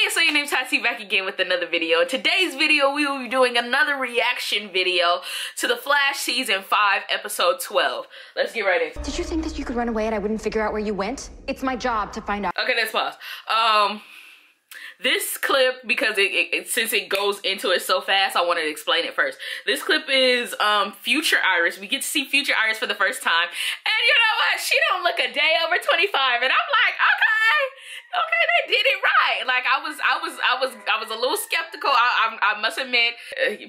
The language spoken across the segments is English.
It's OhYoNameTaty back again with another video. In today's video, we will be doing another reaction video to Theflash Season 5, Episode 12. Let's get right into it. Did you think that you could run away and I wouldn't figure out where you went? It's my job to find out. Okay, let's pause. This clip, because since it goes into it so fast, I wanted to explain it first. This clip is Future Iris. We get to see Future Iris for the first time, and you know what? She don't look a day over 25, and I'm like, okay, they did it right. Like I was a little skeptical. I must admit.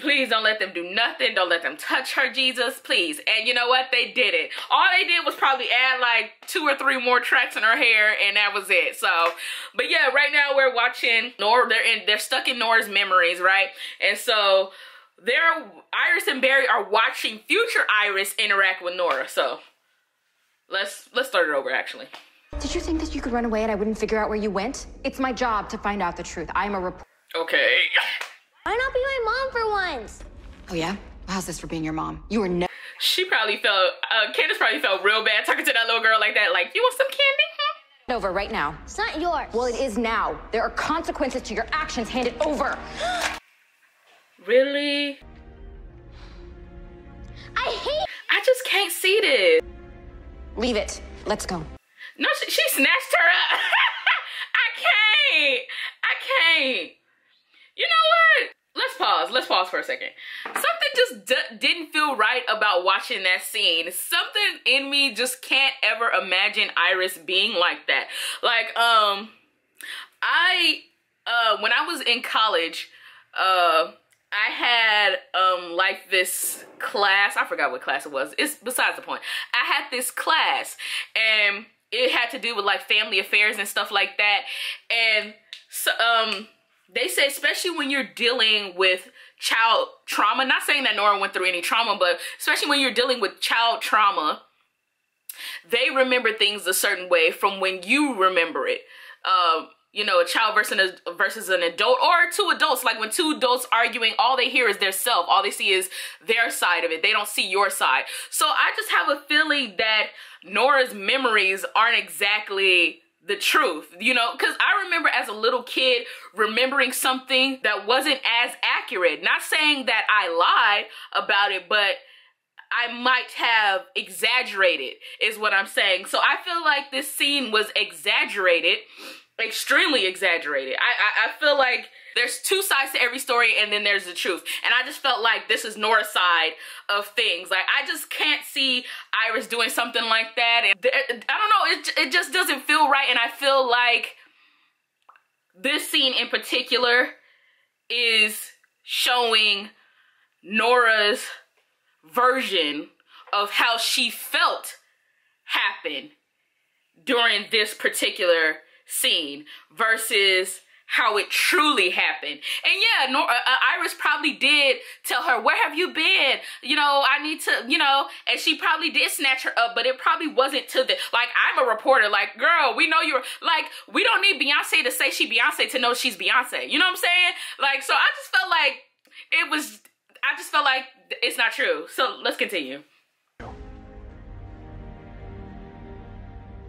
Please don't let them do nothing. Don't let them touch her, Jesus, please. And you know what? They did it. All they did was probably add like 2 or 3 more tracks in her hair, and that was it. So, but yeah, right now we're watching Nora. They're stuck in Nora's memories, right? And so Iris and Barry are watching Future Iris interact with Nora. So let's start it over actually. Did you think that you could run away and I wouldn't figure out where you went? It's my job to find out the truth. I'm a reporter. Okay. Why not be my mom for once? Oh yeah? How's this for being your mom? You were never. She probably felt, Candace probably felt real bad talking to that little girl like that. Like, you want some candy? Over right now. It's not yours. Well, it is now. There are consequences to your actions. Hand it over. Really? I just can't see this. Leave it. Let's go. No, she snatched her up. I can't. You know what? Let's pause for a second. Something just didn't feel right about watching that scene. Something in me just can't ever imagine Iris being like that. Like, when I was in college, I had, like this class. I forgot what class it was. It's besides the point. I had this class, and it had to do with like family affairs and stuff like that. And so, they say, especially when you're dealing with child trauma, not saying that Nora went through any trauma, but especially when you're dealing with child trauma, they remember things a certain way from when you remember it. You know, a child versus an adult, or 2 adults. Like when 2 adults arguing, all they hear is their self. All they see is their side of it. They don't see your side. So I just have a feeling that Nora's memories aren't exactly the truth, you know, because I remember as a little kid remembering something that wasn't as accurate. Not saying that I lied about it, but I might have exaggerated is what I'm saying. So I feel like this scene was exaggerated, extremely exaggerated. I feel like there's 2 sides to every story, and then there's the truth. And I just felt like this is Nora's side of things. Like, I just can't see Iris doing something like that. And I don't know, it just doesn't feel right. And I feel like this scene in particular is showing Nora's version of how she felt happen during this particular scene versus how it truly happened. And yeah, Iris probably did tell her, where have you been? You know, I need to, you know, and she probably did snatch her up, but it probably wasn't to the, like, I'm a reporter, like, girl, we know you're, like, we don't need Beyonce to say she Beyonce to know she's Beyonce. You know what I'm saying? Like, so I just felt like I just felt like it's not true. So let's continue.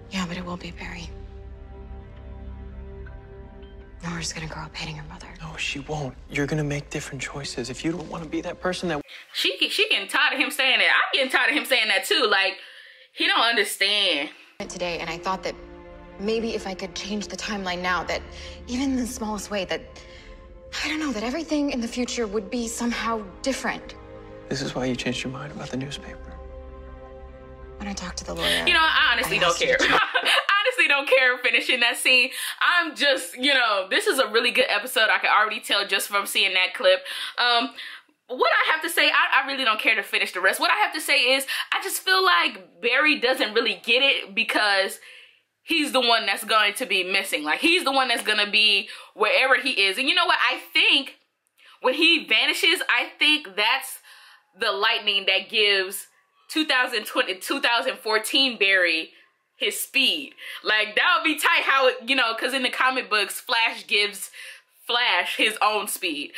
Yeah, but it will be Barry. Nora's gonna grow up hating her mother. No, she won't. You're gonna make different choices. If you don't want to be that person that... She getting tired of him saying that. I'm getting tired of him saying that too. Like, he don't understand. Today, and I thought that maybe if I could change the timeline now, that even in the smallest way, that, I don't know, that everything in the future would be somehow different. This is why you changed your mind about the newspaper. When I talked to the lawyer... You know, I honestly don't care. Don't care finishing that scene. I'm just, you know, this is a really good episode. I can already tell just from seeing that clip. What I have to say, I really don't care to finish the rest. What I have to say is, I just feel like Barry doesn't really get it because he's the one that's going to be missing. Like, he's the one that's going to be wherever he is. And you know what? I think when he vanishes, I think that's the lightning that gives 2014 Barry his speed. Like, that would be tight how it, you know, because in the comic books, Flash gives Flash his own speed.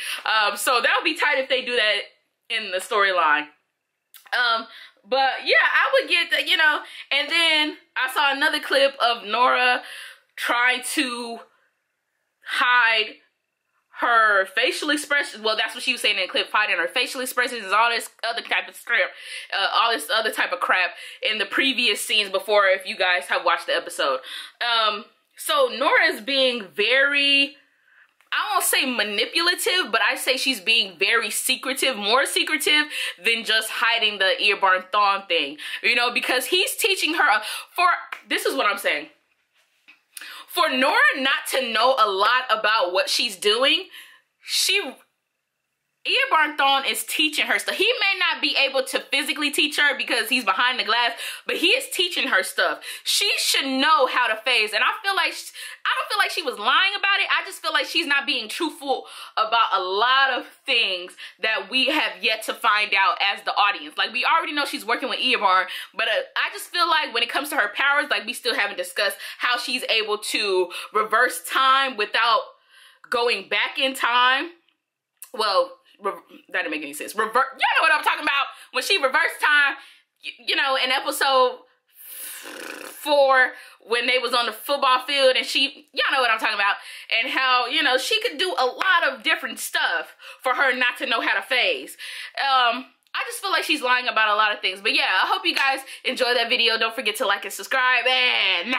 So that would be tight if they do that in the storyline. But yeah, I would get that, you know. And then I saw another clip of Nora trying to hide her facial expressions. Well, that's what she was saying in the clip, hiding her facial expressions and all this other type of script, all this other type of crap in the previous scenes before, if you guys have watched the episode. So Nora is being very, I won't say manipulative, but I say she's being very secretive, more secretive than just hiding the ear-barn thong thing. You know, because he's teaching her, this is what I'm saying. For Nora not to know a lot about what she's doing, ear-barn thong is teaching her stuff. He may not be able to physically teach her because he's behind the glass, but he is teaching her stuff. She should know how to phase, and I don't feel like she was lying about it. I just feel like she's not being truthful about a lot of things that we have yet to find out as the audience. Like, we already know she's working with ear-barn, but I just feel like when it comes to her powers, like, we still haven't discussed how she's able to reverse time without going back in time. Well, that didn't make any sense. You know what I'm talking about? When she reversed time, you know, in episode 4, when they was on the football field, and y'all know what I'm talking about, and how, you know, she could do a lot of different stuff for her not to know how to phase. I just feel like she's lying about a lot of things. But yeah, I hope you guys enjoyed that video. Don't forget to like and subscribe, and